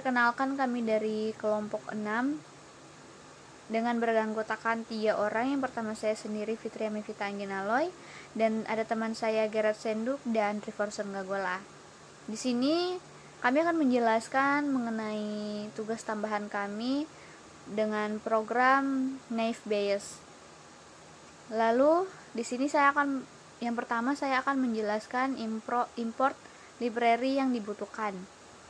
Perkenalkan, kami dari kelompok 6 dengan beranggotakan 3 orang. Yang pertama saya sendiri, Fitri Amivita Angginaloy, dan ada teman saya Gerard Senduk dan Triforson Gagola. Di sini kami akan menjelaskan mengenai tugas tambahan kami dengan program Naive Bayes. Lalu di sini yang pertama saya akan menjelaskan import library yang dibutuhkan.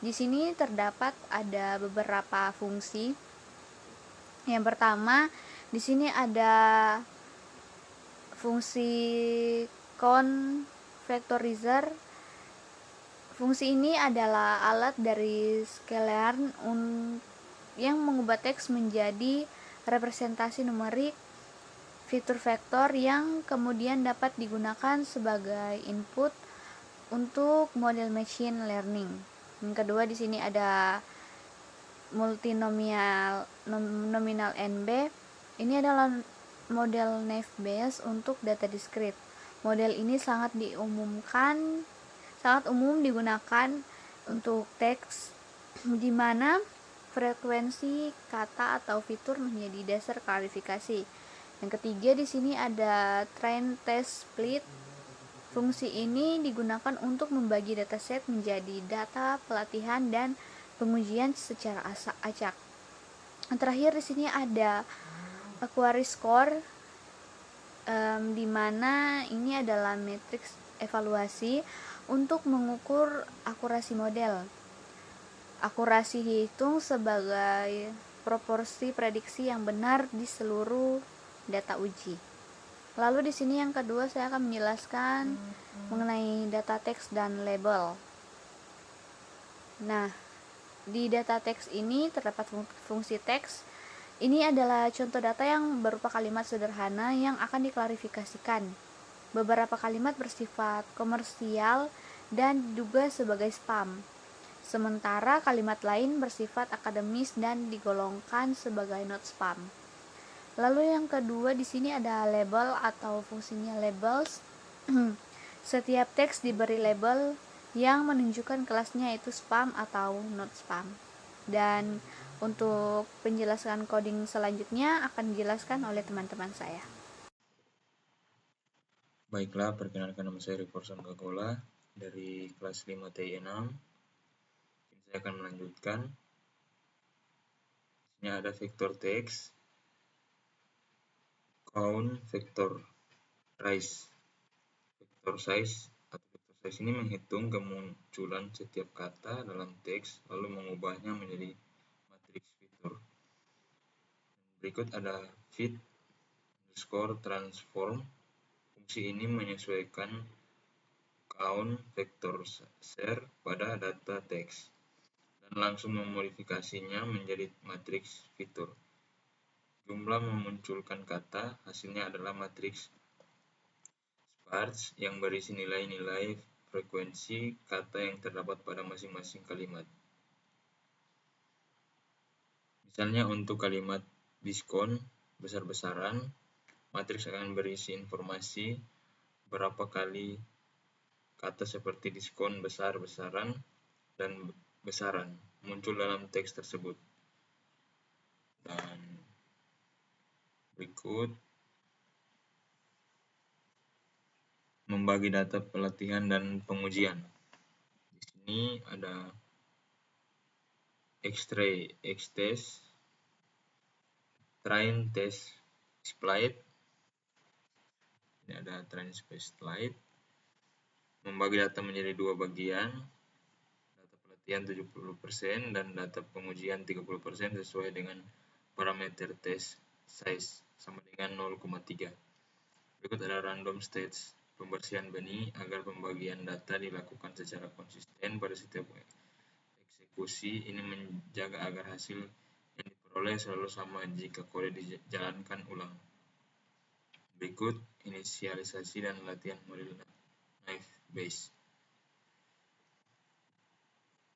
Di sini terdapat ada beberapa fungsi. Yang pertama, di sini ada fungsi count vectorizer. Fungsi ini adalah alat dari sklearn yang mengubah teks menjadi representasi numerik fitur vektor yang kemudian dapat digunakan sebagai input untuk model machine learning. Yang kedua, di sini ada multinomial nominal NB. Ini adalah model Naive Bayes untuk data discrete. Model ini sangat umum digunakan untuk teks, di mana frekuensi kata atau fitur menjadi dasar klarifikasi. Yang ketiga, di sini ada train test split. Fungsi ini digunakan untuk membagi dataset menjadi data pelatihan dan pengujian secara acak. Terakhir, di sini ada query score, di mana ini adalah matriks evaluasi untuk mengukur akurasi model. Akurasi dihitung sebagai proporsi prediksi yang benar di seluruh data uji. Lalu di sini yang kedua saya akan menjelaskan mengenai data teks dan label. Nah, di data teks ini terdapat fungsi teks. Ini adalah contoh data yang berupa kalimat sederhana yang akan diklarifikasikan. Beberapa kalimat bersifat komersial dan diduga sebagai spam. Sementara kalimat lain bersifat akademis dan digolongkan sebagai not spam. Lalu yang kedua, di sini ada label atau fungsinya labels. Setiap teks diberi label yang menunjukkan kelasnya, yaitu spam atau not spam. Dan untuk penjelasan coding selanjutnya akan dijelaskan oleh teman-teman saya. Baiklah, perkenalkan, nama saya Triforson Gagola dari kelas 5 TI 6. Saya akan melanjutkan. Ini ada vektor teks, count, vektor size. Vektor size ini menghitung kemunculan setiap kata dalam teks lalu mengubahnya menjadi matriks fitur. Berikut ada fit underscore transform. Fungsi ini menyesuaikan count vektor share pada data teks dan langsung memodifikasinya menjadi matriks fitur. Jumlah memunculkan kata, hasilnya adalah matriks sparse yang berisi nilai-nilai frekuensi kata yang terdapat pada masing-masing kalimat. Misalnya untuk kalimat diskon besar-besaran, matriks akan berisi informasi berapa kali kata seperti diskon besar-besaran dan besaran muncul dalam teks tersebut. Dan berikut membagi data pelatihan dan pengujian. Di sini ada X-ray, X-test, train test split. Ini ada train test split. Membagi data menjadi dua bagian. Data pelatihan 70% dan data pengujian 30% sesuai dengan parameter test size sama dengan 0,3. Berikut ada random stage, pembersihan benih agar pembagian data dilakukan secara konsisten pada setiap eksekusi. Ini menjaga agar hasil yang diperoleh selalu sama jika kode dijalankan ulang. Berikut inisialisasi dan latihan model Naive Bayes.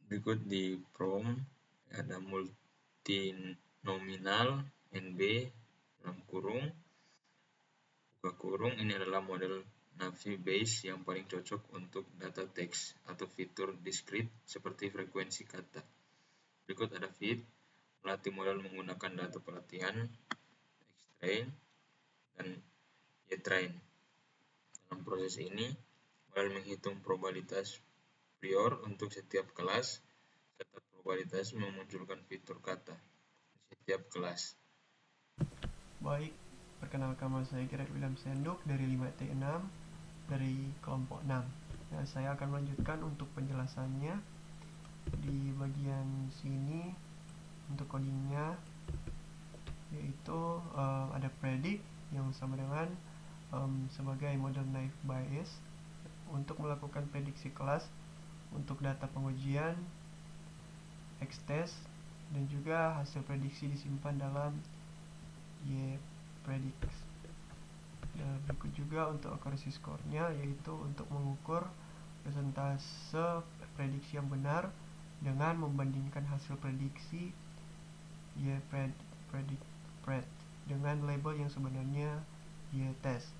Berikut di prompt ada multinominal NB dalam kurung Ini adalah model Navi Bayes yang paling cocok untuk data teks atau fitur discrete seperti frekuensi kata. Berikut ada fit, melatih model menggunakan data pelatihan, X-train, dan Y-train. Dalam proses ini, model menghitung probabilitas prior untuk setiap kelas, serta probabilitas memunculkan fitur kata di setiap kelas. Baik, perkenalkan nama saya Gerard William Senduk dari 5T6 dari kelompok 6. Nah, saya akan melanjutkan untuk penjelasannya. Di bagian sini untuk codingnya yaitu ada predict yang sama dengan sebagai model Naive Bayes untuk melakukan prediksi kelas untuk data pengujian, X-test, dan juga hasil prediksi disimpan dalam Y-predict. Nah, berikut juga untuk accuracy score-nya, yaitu untuk mengukur persentase prediksi yang benar dengan membandingkan hasil prediksi Y-predict dengan label yang sebenarnya Y-test.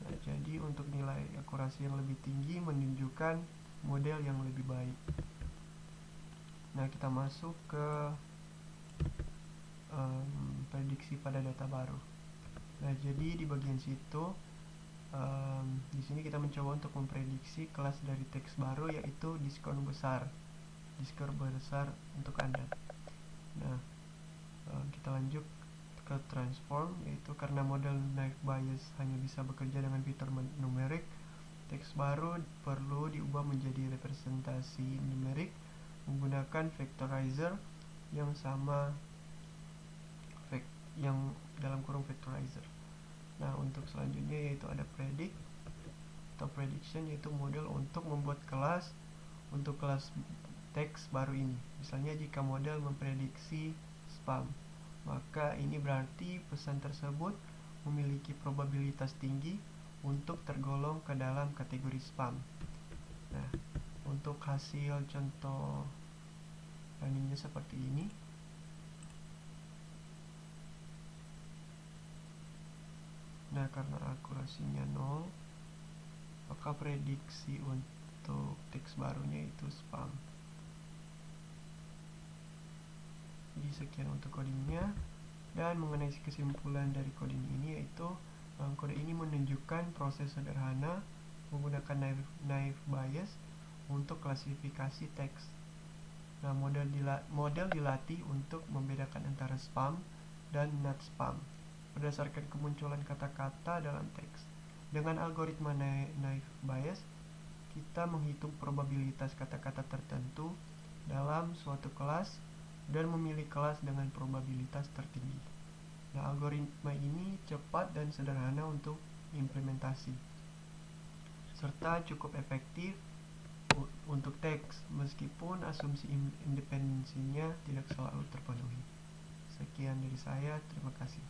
Nah, jadi untuk nilai akurasi yang lebih tinggi menunjukkan model yang lebih baik. Nah, kita masuk ke prediksi pada data baru. Nah, jadi di bagian situ di sini kita mencoba untuk memprediksi kelas dari teks baru, yaitu diskon besar untuk Anda. Nah, kita lanjut ke transform, yaitu karena model Naive Bayes hanya bisa bekerja dengan fitur numerik, teks baru perlu diubah menjadi representasi numerik menggunakan vectorizer yang sama yang dalam kurung vectorizer. Nah, untuk selanjutnya yaitu ada predict atau prediction, yaitu model untuk membuat kelas untuk kelas teks baru ini. Misalnya jika model memprediksi spam, maka ini berarti pesan tersebut memiliki probabilitas tinggi untuk tergolong ke dalam kategori spam. Nah, untuk hasil contoh runningnya seperti ini. Nah, karena akurasinya 0, maka prediksi untuk teks barunya itu spam. Jadi sekian untuk codingnya. Dan mengenai kesimpulan dari coding ini, yaitu kode ini menunjukkan proses sederhana menggunakan Naive Bayes untuk klasifikasi teks. Nah, model dilatih untuk membedakan antara spam dan not spam berdasarkan kemunculan kata-kata dalam teks. Dengan algoritma Naive Bayes, kita menghitung probabilitas kata-kata tertentu dalam suatu kelas dan memilih kelas dengan probabilitas tertinggi. Nah, algoritma ini cepat dan sederhana untuk implementasi, serta cukup efektif untuk teks, meskipun asumsi independensinya tidak selalu terpenuhi. Sekian dari saya, terima kasih.